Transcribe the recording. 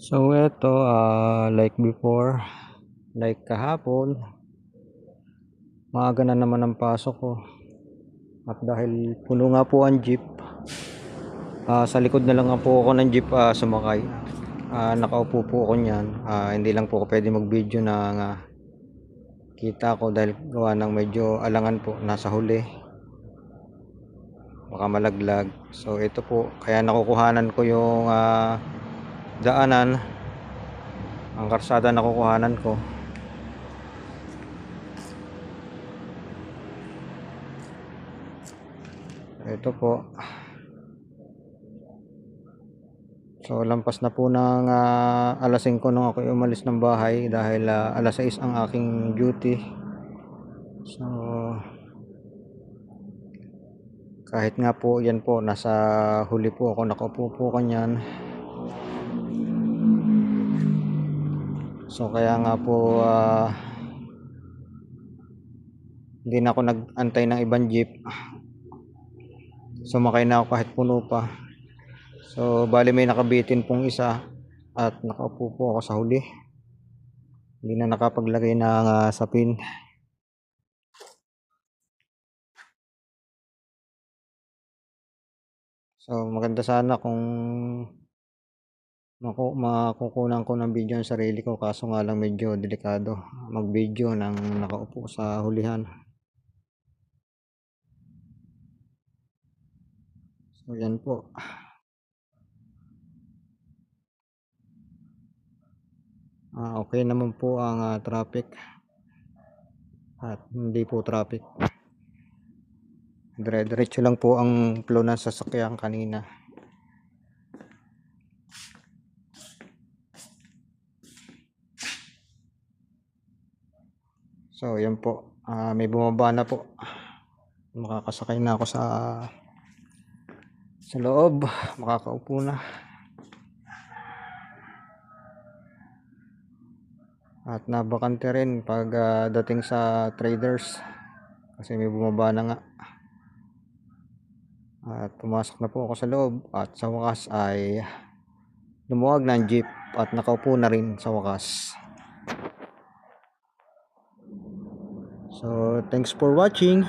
So eto, like before, like kahapon, maaga na naman ang pasok ko. At dahil puno nga po ang jeep, sa likod na lang nga po ako ng jeep sumakay. Nakaupo po ako niyan. Hindi lang po ako pwede mag-video na kita ko dahil gawa ng medyo alangan po, nasa huli. Baka malaglag. So ito po, kaya nakukuhanan ko yung daanan. Ang karsada nakukuhanan ko. Ito po. So lampas na po ng alas 5 nung ako umalis ng bahay dahil alas 6 ang aking duty. So kahit nga po yan po, nasa huli po ako, nakaupo po kanyan. So kaya nga po hindi na ako nag-antay ng ibang jeep. Sumakay na ako kahit puno pa. So bali may nakabitin pong isa at nakaupo po ako sa huli. Hindi na nakapaglagay ng sapin. So maganda sana kung makukunan ko ng video ang sarili ko, kaso nga lang medyo delikado mag video ng nakaupo sa hulihan. So yan po. Okay naman po ang traffic at hindi po traffic, dire-diretso lang po ang flow ng sasakyan kanina. So yan po, may bumaba na po, makakasakay na ako sa loob, makakaupo na. At nabakante rin pag dating sa traders kasi may bumaba na nga. At pumasok na po ako sa loob at sa wakas ay lumuwag na ang jeep at nakaupo na rin sa wakas. So thanks for watching.